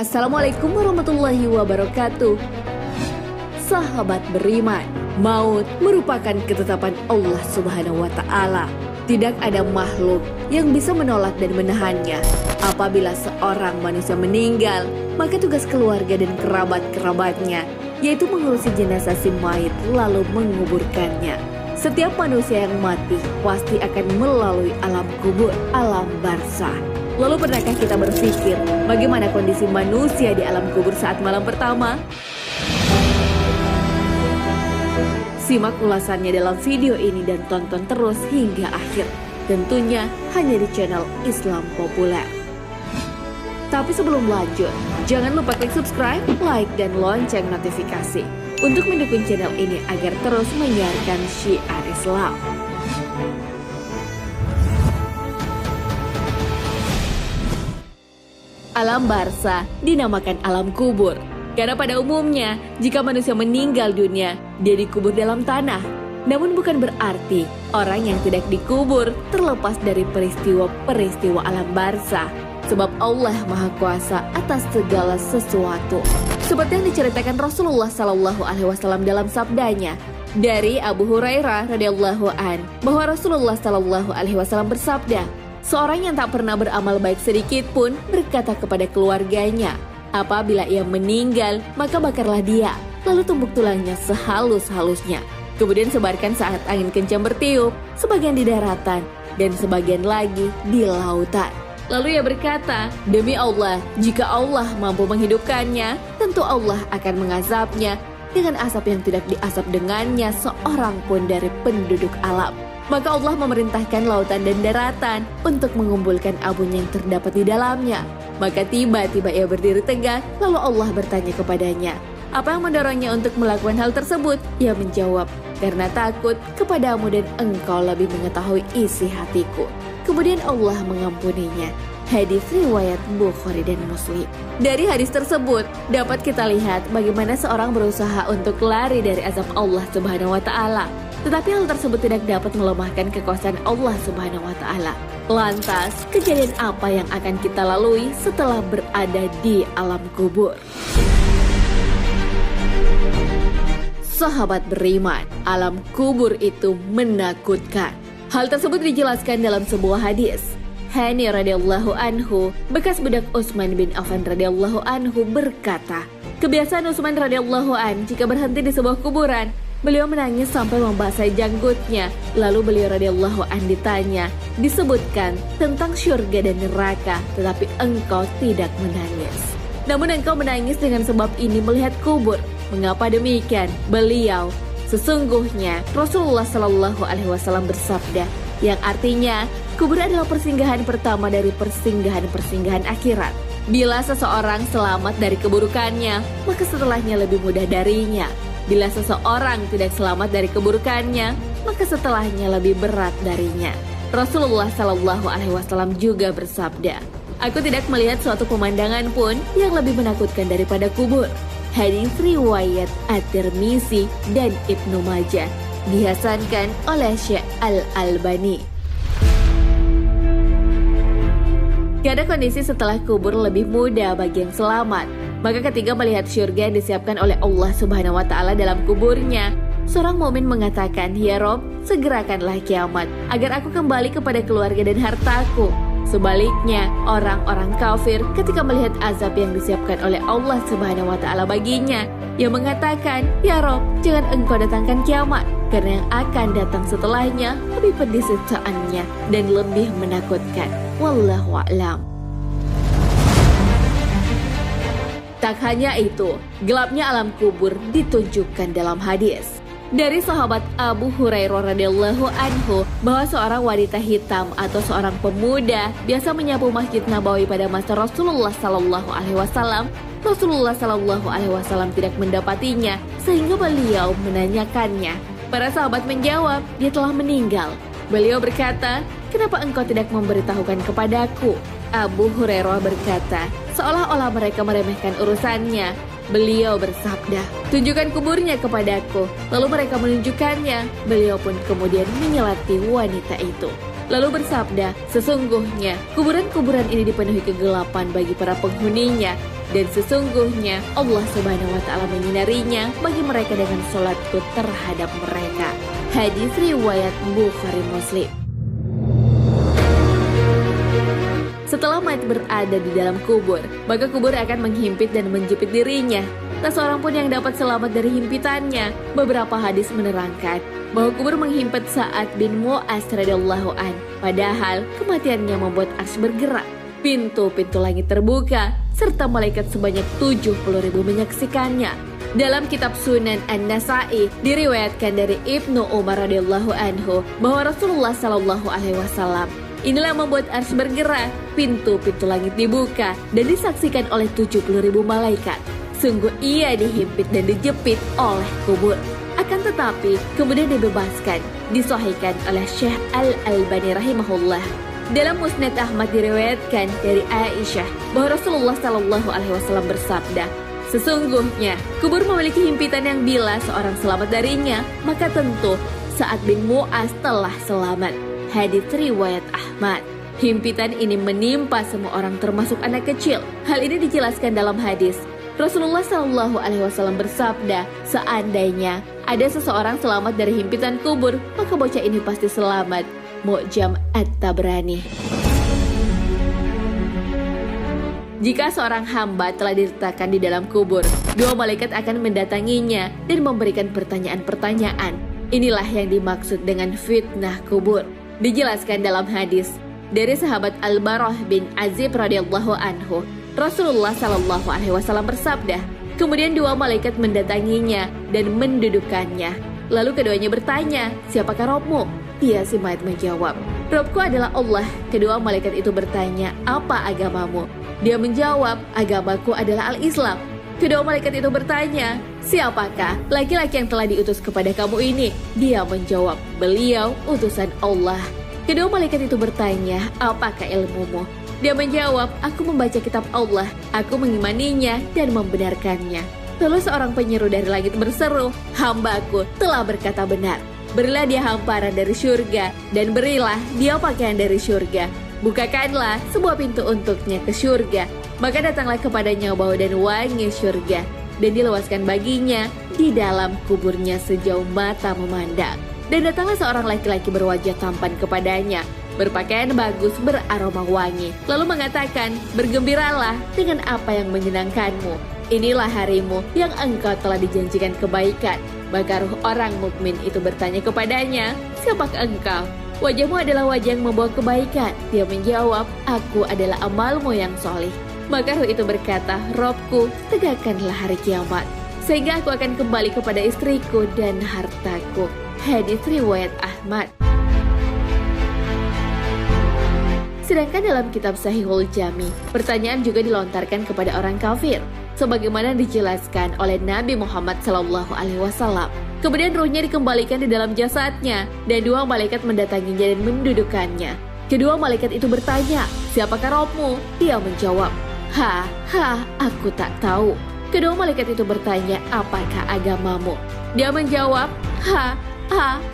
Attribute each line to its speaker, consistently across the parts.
Speaker 1: Assalamualaikum warahmatullahi wabarakatuh. Sahabat beriman, maut merupakan ketetapan Allah Subhanahu wa Ta'ala. Tidak ada makhluk yang bisa menolak dan menahannya. Apabila seorang manusia meninggal, maka tugas keluarga dan kerabat-kerabatnya yaitu mengurusi jenazah si mayit lalu menguburkannya. Setiap manusia yang mati pasti akan melalui alam kubur, alam barzah. Lalu pernahkah kita berpikir bagaimana kondisi manusia di alam kubur saat malam pertama? Simak ulasannya dalam video ini dan tonton terus hingga akhir. Tentunya hanya di channel Islam Populer. Tapi sebelum lanjut, jangan lupa klik subscribe, like, dan lonceng notifikasi untuk mendukung channel ini agar terus menyiarkan syiar Islam. Alam barzah dinamakan alam kubur karena pada umumnya jika manusia meninggal dunia, dia dikubur dalam tanah. Namun bukan berarti orang yang tidak dikubur terlepas dari peristiwa-peristiwa alam barzah, sebab Allah Maha Kuasa atas segala sesuatu. Seperti yang diceritakan Rasulullah SAW dalam sabdanya dari Abu Hurairah radhiyallahu an, bahwa Rasulullah SAW bersabda, seorang yang tak pernah beramal baik sedikit pun berkata kepada keluarganya, apabila ia meninggal, maka bakarlah dia, lalu tumbuk tulangnya sehalus-halusnya. Kemudian sebarkan saat angin kencang bertiup, sebagian di daratan, dan sebagian lagi di lautan. Lalu ia berkata, demi Allah, jika Allah mampu menghidupkannya, tentu Allah akan mengazabnya dengan asap yang tidak diasap dengannya seorang pun dari penduduk alam. Maka Allah memerintahkan lautan dan daratan untuk mengumpulkan abun yang terdapat di dalamnya. Maka tiba-tiba ia berdiri tegak, lalu Allah bertanya kepadanya, apa yang mendorongnya untuk melakukan hal tersebut? Ia menjawab, karena takut kepadamu dan engkau lebih mengetahui isi hatiku. Kemudian Allah mengampuninya. Hadis riwayat Bukhari dan Muslim. Dari hadis tersebut dapat kita lihat bagaimana seorang berusaha untuk lari dari azab Allah Subhanahu wa Ta'ala. Tetapi hal tersebut tidak dapat melemahkan kekuasaan Allah Subhanahu wa Ta'ala. Lantas, kejadian apa yang akan kita lalui setelah berada di alam kubur? Sahabat beriman, alam kubur itu menakutkan. Hal tersebut dijelaskan dalam sebuah hadis. Hani radhiyallahu anhu, bekas budak Utsman bin Affan radhiyallahu anhu berkata, kebiasaan Utsman radhiyallahu an jika berhenti di sebuah kuburan, beliau menangis sampai membasahi janggutnya. Lalu beliau radhiyallahu an ditanya, disebutkan tentang syurga dan neraka, tetapi engkau tidak menangis. Namun engkau menangis dengan sebab ini melihat kubur. Mengapa demikian? Beliau, sesungguhnya Rasulullah SAW bersabda, yang artinya kubur adalah persinggahan pertama dari persinggahan-persinggahan akhirat. Bila seseorang selamat dari keburukannya, maka setelahnya lebih mudah darinya. Bila seseorang tidak selamat dari keburukannya, maka setelahnya lebih berat darinya. Rasulullah SAW juga bersabda, aku tidak melihat suatu pemandangan pun yang lebih menakutkan daripada kubur. Hadis riwayat At-Tirmizi dan Ibnu Majah, dihasankan oleh Syekh Al-Albani. Tiada kondisi setelah kubur lebih mudah bagi yang selamat. Maka ketika melihat syurga yang disiapkan oleh Allah Subhanahu wa Ta'ala dalam kuburnya, seorang mukmin mengatakan, ya Rob, segerakanlah kiamat agar aku kembali kepada keluarga dan hartaku. Sebaliknya, orang-orang kafir ketika melihat azab yang disiapkan oleh Allah Subhanahu wa Ta'ala baginya, ia mengatakan, ya Rob, jangan engkau datangkan kiamat, karena yang akan datang setelahnya lebih pedih siksaannya dan lebih menakutkan. Wallahu a'lam. Tak hanya itu, gelapnya alam kubur ditunjukkan dalam hadis dari sahabat Abu Hurairah radhiyallahu anhu, bahwa seorang wanita hitam atau seorang pemuda biasa menyapu Masjid Nabawi pada masa Rasulullah SAW. Rasulullah SAW tidak mendapatinya sehingga beliau menanyakannya. Para sahabat menjawab, dia telah meninggal. Beliau berkata, kenapa engkau tidak memberitahukan kepadaku? Abu Hurairah berkata, seolah-olah mereka meremehkan urusannya. Beliau bersabda, tunjukkan kuburnya kepadaku. Lalu mereka menunjukkannya. Beliau pun kemudian menyelati wanita itu. Lalu bersabda, sesungguhnya kuburan-kuburan ini dipenuhi kegelapan bagi para penghuninya. Dan sesungguhnya Allah Subhanahu wa Ta'ala menyinarinya bagi mereka dengan sholatku terhadap mereka. Hadis riwayat Bukhari Muslim. Setelah mayat berada di dalam kubur, maka kubur akan menghimpit dan menjepit dirinya. Tak seorang pun yang dapat selamat dari himpitannya. Beberapa hadis menerangkan bahwa kubur menghimpit Sa'ad bin Mu'az radhiyallahu an. Padahal kematiannya membuat arsy bergerak. Pintu-pintu langit terbuka, serta malaikat sebanyak 70.000 menyaksikannya. Dalam kitab Sunan An-Nasa'i diriwayatkan dari Ibnu Umar radhiyallahu anhu bahwa Rasulullah sallallahu alaihi wasallam inilah membuat arsy bergerak, pintu-pintu langit dibuka dan disaksikan oleh 70.000 malaikat. Sungguh ia dihimpit dan dijepit oleh kubur. Akan tetapi kemudian dibebaskan, disahihkan oleh Syekh Al-Albani rahimahullah. Dalam Musnad Ahmad diriwayatkan dari Aisyah bahwa Rasulullah sallallahu alaihi wasallam bersabda, sesungguhnya kubur memiliki himpitan yang bila seorang selamat darinya, maka tentu Sa'ad bin Mu'az telah selamat. Hadis riwayat Ahmad. Himpitan ini menimpa semua orang termasuk anak kecil. Hal ini dijelaskan dalam hadis. Rasulullah Shallallahu Alaihi Wasallam bersabda, seandainya ada seseorang selamat dari himpitan kubur, maka bocah ini pasti selamat. Mu'jam At-Tabrani. Jika seorang hamba telah diletakkan di dalam kubur, dua malaikat akan mendatanginya dan memberikan pertanyaan-pertanyaan. Inilah yang dimaksud dengan fitnah kubur. Dijelaskan dalam hadis dari sahabat Al-Barah bin Azib radhiyallahu anhu, Rasulullah Shallallahu Alaihi Wasallam bersabda, kemudian dua malaikat mendatanginya dan mendudukannya. Lalu keduanya bertanya, siapakah Robmu? Dia si mayat menjawab, Robku adalah Allah. Kedua malaikat itu bertanya, apa agamamu? Dia menjawab, agamaku adalah Al-Islam. Kedua malaikat itu bertanya, siapakah laki-laki yang telah diutus kepada kamu ini? Dia menjawab, beliau utusan Allah. Kedua malaikat itu bertanya, apakah ilmumu? Dia menjawab, aku membaca kitab Allah, aku mengimaninya dan membenarkannya. Lalu seorang penyeru dari langit berseru, hambaku telah berkata benar. Berilah dia hamparan dari syurga dan berilah dia pakaian dari syurga. Bukakanlah sebuah pintu untuknya ke syurga. Maka datanglah kepadanya bau dan wangi syurga dan diluaskan baginya di dalam kuburnya sejauh mata memandang. Dan datanglah seorang laki-laki berwajah tampan kepadanya, berpakaian bagus beraroma wangi, lalu mengatakan, bergembiralah dengan apa yang menyenangkanmu. Inilah harimu yang engkau telah dijanjikan kebaikan. Maka ruh orang mukmin itu bertanya kepadanya, siapakah engkau? Wajahmu adalah wajah yang membawa kebaikan. Dia menjawab, aku adalah amalmu yang solih. Maka ruh itu berkata, Robku, tegakkanlah hari kiamat, sehingga aku akan kembali kepada istriku dan hartaku. Hadis riwayat Ahmad. Sedangkan dalam kitab Sahihul Jami, pertanyaan juga dilontarkan kepada orang kafir, sebagaimana dijelaskan oleh Nabi Muhammad SAW. Kemudian ruhnya dikembalikan di dalam jasadnya, dan dua malaikat mendatanginya dan mendudukannya. Kedua malaikat itu bertanya, siapakah Robmu? Dia menjawab, aku tak tahu. Kedua malaikat itu bertanya, apakah agamamu? Dia menjawab,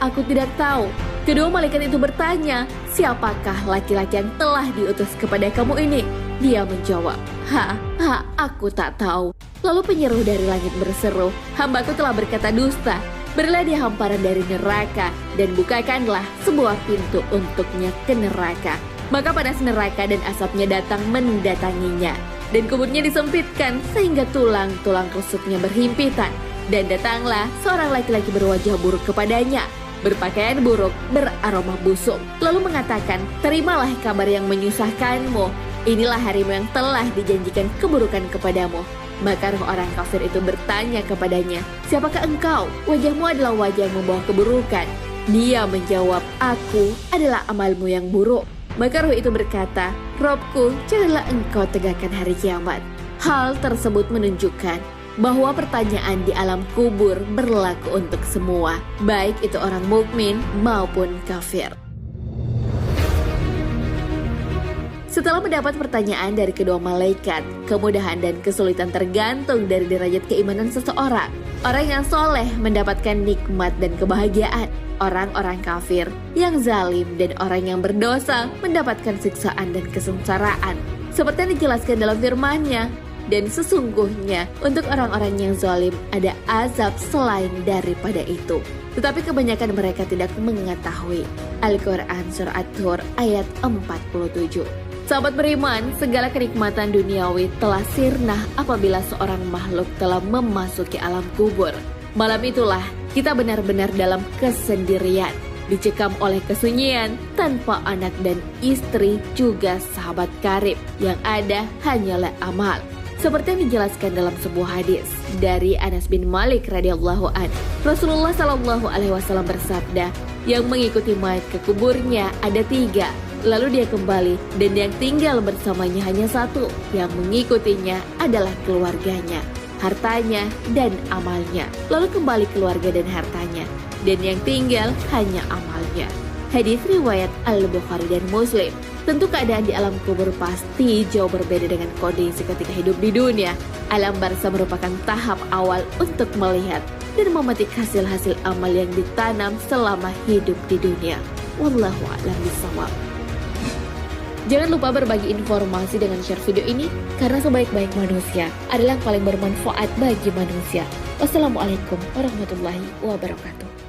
Speaker 1: aku tidak tahu. Kedua malaikat itu bertanya, siapakah laki-laki yang telah diutus kepada kamu ini? Dia menjawab, aku tak tahu. Lalu penyeru dari langit berseru, hambaku telah berkata dusta. Berilah dia hamparan dari neraka dan bukakanlah sebuah pintu untuknya ke neraka. Maka panas neraka dan asapnya datang mendatanginya. Dan kuburnya disempitkan sehingga tulang-tulang rusuknya berhimpitan. Dan datanglah seorang laki-laki berwajah buruk kepadanya, berpakaian buruk, beraroma busuk. Lalu mengatakan, terimalah kabar yang menyusahkanmu. Inilah harimu yang telah dijanjikan keburukan kepadamu. Maka roh orang kafir itu bertanya kepadanya, siapakah engkau? Wajahmu adalah wajah yang membawa keburukan. Dia menjawab, aku adalah amalmu yang buruk. Maka roh itu berkata, Robku, janganlah engkau tegakkan hari kiamat. Hal tersebut menunjukkan bahwa pertanyaan di alam kubur berlaku untuk semua, baik itu orang mukmin maupun kafir. Setelah mendapat pertanyaan dari kedua malaikat, kemudahan dan kesulitan tergantung dari derajat keimanan seseorang. Orang yang soleh mendapatkan nikmat dan kebahagiaan. Orang-orang kafir yang zalim dan orang yang berdosa mendapatkan siksaan dan kesengsaraan. Seperti yang dijelaskan dalam firman-Nya, Dan sesungguhnya untuk orang-orang yang zalim ada azab selain daripada itu. Tetapi kebanyakan mereka tidak mengetahui. Al-Quran Surah At-Tur ayat 47. Sahabat beriman, segala kenikmatan duniawi telah sirna apabila seorang makhluk telah memasuki alam kubur. Malam itulah kita benar-benar dalam kesendirian, dicekam oleh kesunyian tanpa anak dan istri juga sahabat karib. Yang ada hanyalah amal. Seperti yang dijelaskan dalam sebuah hadis dari Anas bin Malik radhiyallahu an, Rasulullah Shallallahu alaihi wasallam bersabda, yang mengikuti mayat ke kuburnya ada 3, lalu dia kembali dan yang tinggal bersamanya hanya 1, yang mengikutinya adalah keluarganya, hartanya dan amalnya, lalu kembali keluarga dan hartanya, dan yang tinggal hanya amalnya. Hadis riwayat Al-Bukhari dan Muslim. Tentu keadaan di alam kubur pasti jauh berbeda dengan kondisi ketika hidup di dunia. Alam barzah merupakan tahap awal untuk melihat dan memetik hasil-hasil amal yang ditanam selama hidup di dunia. Wallahu a'lam bishawab. Jangan lupa berbagi informasi dengan share video ini, karena sebaik-baik manusia adalah yang paling bermanfaat bagi manusia. Wassalamualaikum warahmatullahi wabarakatuh.